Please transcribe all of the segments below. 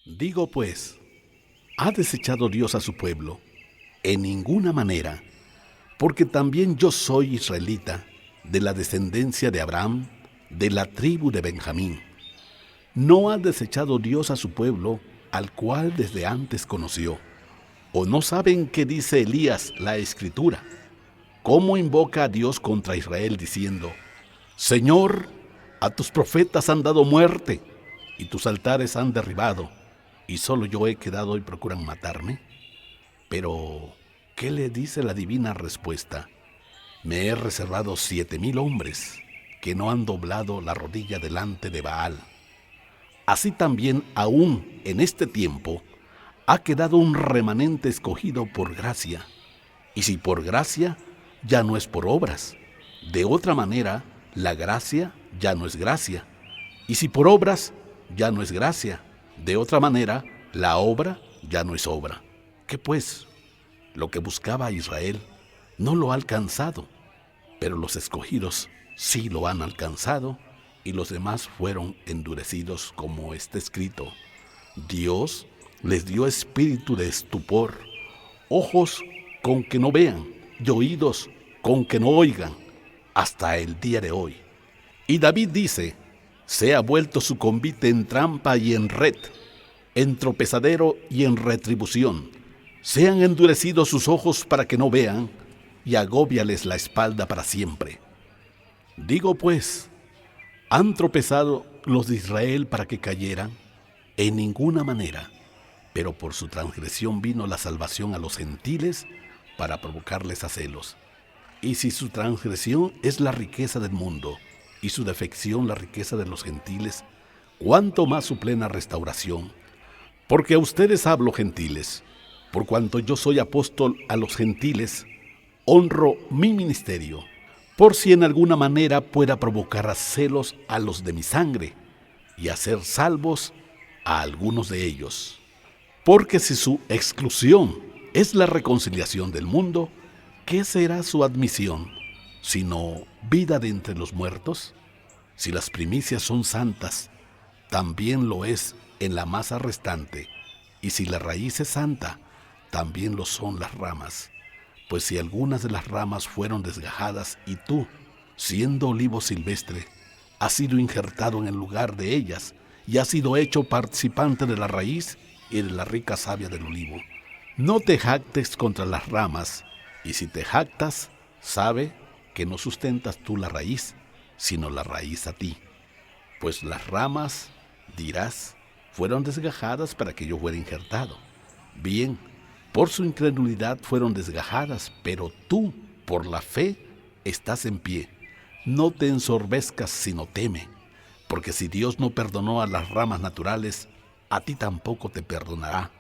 Digo pues, ¿ha desechado Dios a su pueblo? En ninguna manera, porque también yo soy israelita, de la descendencia de Abraham, de la tribu de Benjamín. ¿No ha desechado Dios a su pueblo, al cual desde antes conoció? ¿O no saben qué dice Elías la Escritura? ¿Cómo invoca a Dios contra Israel diciendo: Señor, a tus profetas han dado muerte, y tus altares han derribado, y solo yo he quedado y procuran matarme? Pero, ¿qué le dice la divina respuesta? Me he reservado 7,000 hombres que no han doblado la rodilla delante de Baal. Así también, aún en este tiempo, ha quedado un remanente escogido por gracia. Y si por gracia, ya no es por obras. De otra manera, la gracia ya no es gracia. Y si por obras, ya no es gracia. De otra manera, la obra ya no es obra. ¿Qué pues? Lo que buscaba Israel no lo ha alcanzado, pero los escogidos sí lo han alcanzado, y los demás fueron endurecidos, como está escrito. Dios les dio espíritu de estupor, ojos con que no vean y oídos con que no oigan, hasta el día de hoy. Y David dice: se ha vuelto su convite en trampa y en red, en tropezadero y en retribución. Sean endurecidos sus ojos para que no vean, y agóbiales la espalda para siempre. Digo pues, ¿han tropezado los de Israel para que cayeran? En ninguna manera, pero por su transgresión vino la salvación a los gentiles para provocarles a celos. Y si su transgresión es la riqueza del mundo, y su defección la riqueza de los gentiles, ¿cuánto más su plena restauración? Porque a ustedes hablo, gentiles, por cuanto yo soy apóstol a los gentiles, honro mi ministerio, por si en alguna manera pueda provocar a celos a los de mi sangre, y hacer salvos a algunos de ellos. Porque si su exclusión es la reconciliación del mundo, ¿qué será su admisión, sino vida de entre los muertos? Si las primicias son santas, también lo es en la masa restante, y si la raíz es santa, también lo son las ramas. Pues si algunas de las ramas fueron desgajadas, y tú, siendo olivo silvestre, has sido injertado en el lugar de ellas, y has sido hecho participante de la raíz y de la rica savia del olivo. No te jactes contra las ramas, y si te jactas, sabe que no sustentas tú la raíz, sino la raíz a ti. Pues las ramas, dirás, fueron desgajadas para que yo fuera injertado. Bien, por su incredulidad fueron desgajadas, pero tú, por la fe, estás en pie. No te ensorbezcas, sino teme, porque si Dios no perdonó a las ramas naturales, a ti tampoco te perdonará.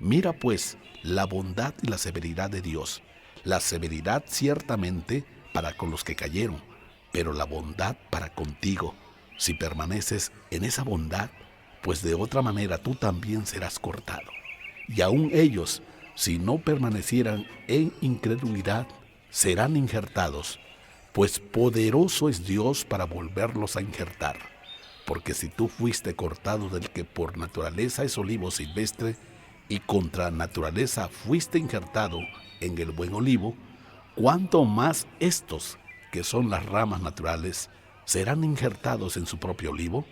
Mira pues la bondad y la severidad de Dios. La severidad ciertamente para con los que cayeron, pero la bondad para contigo, si permaneces en esa bondad, pues de otra manera tú también serás cortado. Y aun ellos, si no permanecieran en incredulidad, serán injertados, pues poderoso es Dios para volverlos a injertar. Porque si tú fuiste cortado del que por naturaleza es olivo silvestre, y contra naturaleza fuiste injertado en el buen olivo, ¿cuánto más estos, que son las ramas naturales, serán injertados en su propio olivo?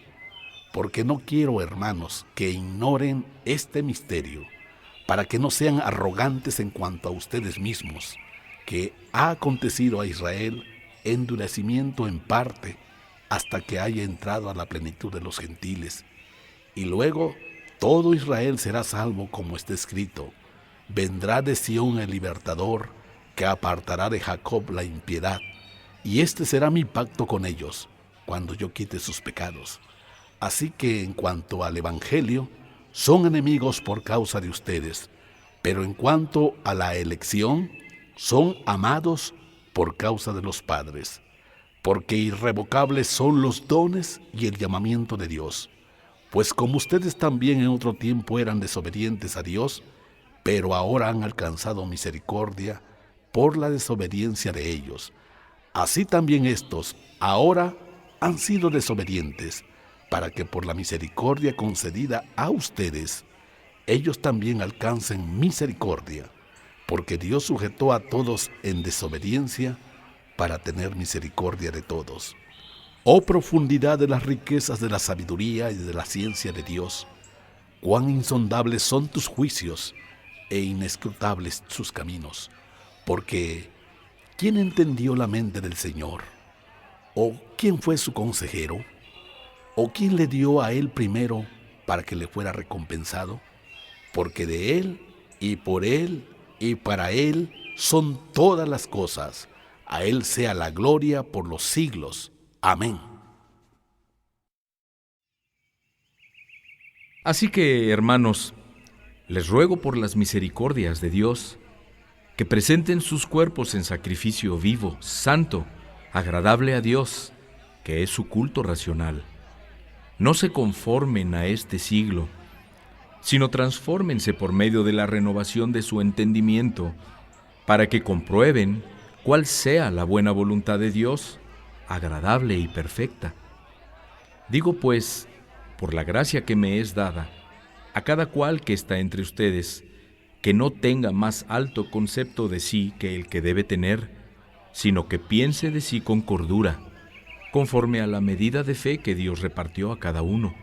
Porque no quiero, hermanos, que ignoren este misterio, para que no sean arrogantes en cuanto a ustedes mismos, que ha acontecido a Israel endurecimiento en parte, hasta que haya entrado a la plenitud de los gentiles. Y luego todo Israel será salvo, como está escrito: vendrá de Sión el libertador, que apartará de Jacob la impiedad, y este será mi pacto con ellos, cuando yo quite sus pecados. Así que en cuanto al Evangelio, son enemigos por causa de ustedes, pero en cuanto a la elección, son amados por causa de los padres, porque irrevocables son los dones y el llamamiento de Dios. Pues como ustedes también en otro tiempo eran desobedientes a Dios, pero ahora han alcanzado misericordia por la desobediencia de ellos, así también estos ahora han sido desobedientes, para que por la misericordia concedida a ustedes ellos también alcancen misericordia, porque Dios sujetó a todos en desobediencia para tener misericordia de todos. Oh profundidad de las riquezas de la sabiduría y de la ciencia de Dios, cuán insondables son tus juicios e inescrutables sus caminos, porque ¿quién entendió la mente del Señor? ¿O quién fue su consejero? ¿O quién le dio a él primero para que le fuera recompensado? Porque de él, y por él, y para él son todas las cosas. A él sea la gloria por los siglos. Amén. Así que, hermanos, les ruego por las misericordias de Dios, que presenten sus cuerpos en sacrificio vivo, santo, agradable a Dios, que es su culto racional. No se conformen a este siglo, sino transfórmense por medio de la renovación de su entendimiento, para que comprueben cuál sea la buena voluntad de Dios, agradable y perfecta. Digo pues, por la gracia que me es dada, a cada cual que está entre ustedes, que no tenga más alto concepto de sí que el que debe tener, sino que piense de sí con cordura, conforme a la medida de fe que Dios repartió a cada uno.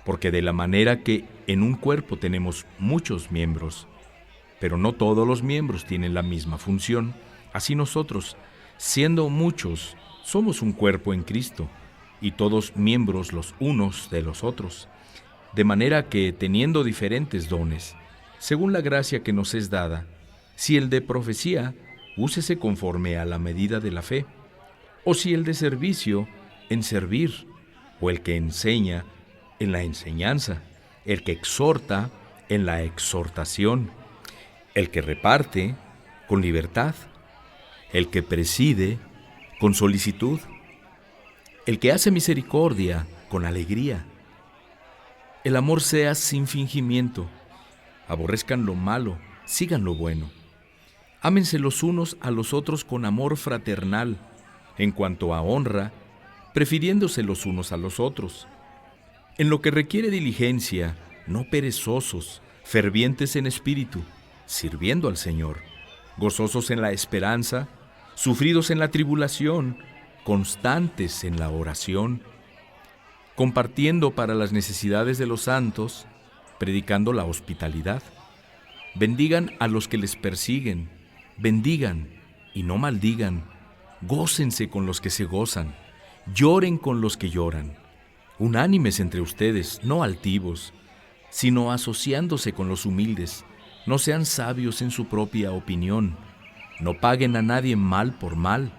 Porque de la manera que en un cuerpo tenemos muchos miembros, pero no todos los miembros tienen la misma función, así nosotros, siendo muchos, somos un cuerpo en Cristo, y todos miembros los unos de los otros. De manera que, teniendo diferentes dones, según la gracia que nos es dada, si el de profecía, úsese conforme a la medida de la fe, o si el de servicio, en servir, o el que enseña, en la enseñanza, el que exhorta, en la exhortación, el que reparte, con libertad, el que preside, con solicitud, el que hace misericordia, con alegría. El amor sea sin fingimiento, aborrezcan lo malo, sigan lo bueno. Ámense los unos a los otros con amor fraternal, en cuanto a honra, prefiriéndose los unos a los otros. En lo que requiere diligencia, no perezosos, fervientes en espíritu, sirviendo al Señor, gozosos en la esperanza, sufridos en la tribulación, constantes en la oración, compartiendo para las necesidades de los santos, predicando la hospitalidad. Bendigan a los que les persiguen, bendigan y no maldigan, gócense con los que se gozan, lloren con los que lloran. Unánimes entre ustedes, no altivos, sino asociándose con los humildes. No sean sabios en su propia opinión. No paguen a nadie mal por mal.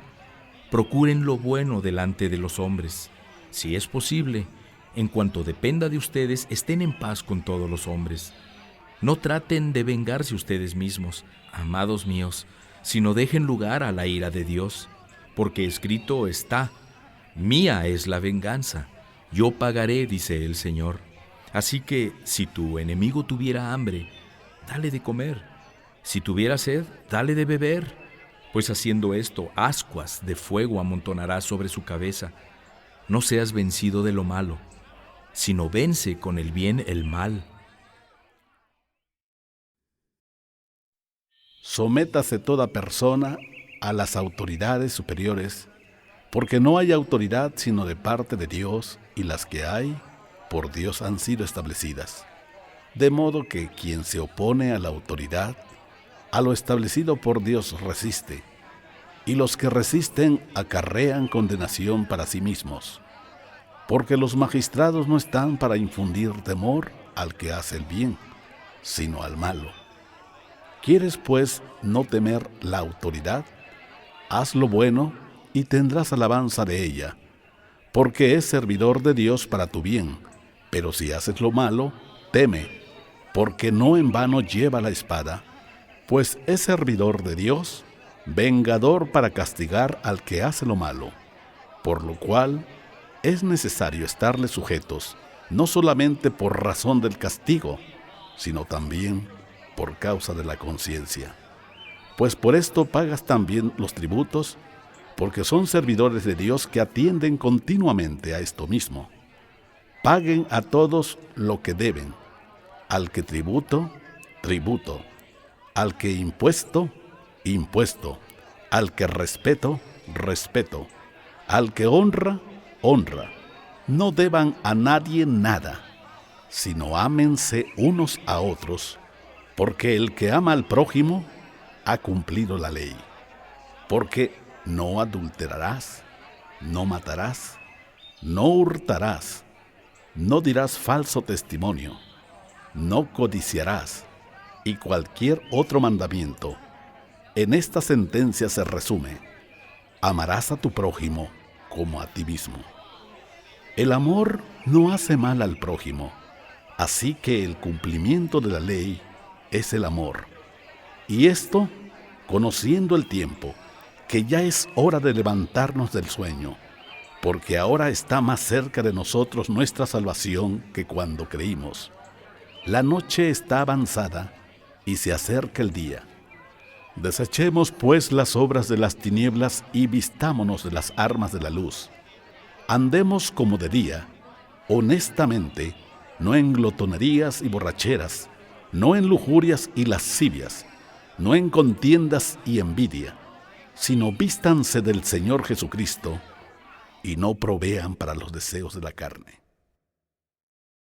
Procuren lo bueno delante de los hombres. Si es posible, en cuanto dependa de ustedes, estén en paz con todos los hombres. No traten de vengarse ustedes mismos, amados míos, sino dejen lugar a la ira de Dios, porque escrito está: mía es la venganza. Yo pagaré, dice el Señor. Así que, si tu enemigo tuviera hambre, dale de comer. Si tuviera sed, dale de beber. Pues haciendo esto, ascuas de fuego amontonarás sobre su cabeza. No seas vencido de lo malo, sino vence con el bien el mal. Sométase toda persona a las autoridades superiores, porque no hay autoridad sino de parte de Dios, y las que hay, por Dios han sido establecidas. De modo que quien se opone a la autoridad, a lo establecido por Dios resiste, y los que resisten acarrean condenación para sí mismos. Porque los magistrados no están para infundir temor al que hace el bien, sino al malo. ¿Quieres, pues, no temer la autoridad? Haz lo bueno y tendrás alabanza de ella, porque es servidor de Dios para tu bien. Pero si haces lo malo, teme, porque no en vano lleva la espada, pues es servidor de Dios, vengador para castigar al que hace lo malo. Por lo cual es necesario estarle sujetos, no solamente por razón del castigo, sino también por causa de la conciencia. Pues por esto pagas también los tributos, porque son servidores de Dios que atienden continuamente a esto mismo. Paguen a todos lo que deben, Al que tributo, tributo. Al que impuesto, impuesto. Al que respeto, respeto. Al que honra, honra. No deban a nadie nada, sino ámense unos a otros, porque el que ama al prójimo ha cumplido la ley. Porque no adulterarás, no matarás, no hurtarás, no dirás falso testimonio, no codiciarás, y cualquier otro mandamiento. En esta sentencia se resume: amarás a tu prójimo como a ti mismo. El amor no hace mal al prójimo, así que el cumplimiento de la ley es el amor. Y esto, conociendo el tiempo, que ya es hora de levantarnos del sueño, porque ahora está más cerca de nosotros nuestra salvación que cuando creímos. La noche está avanzada y se acerca el día. Desechemos pues las obras de las tinieblas y vistámonos de las armas de la luz. Andemos como de día, honestamente, no en glotonerías y borracheras, no en lujurias y lascivias, no en contiendas y envidia, sino vístanse del Señor Jesucristo y no provean para los deseos de la carne.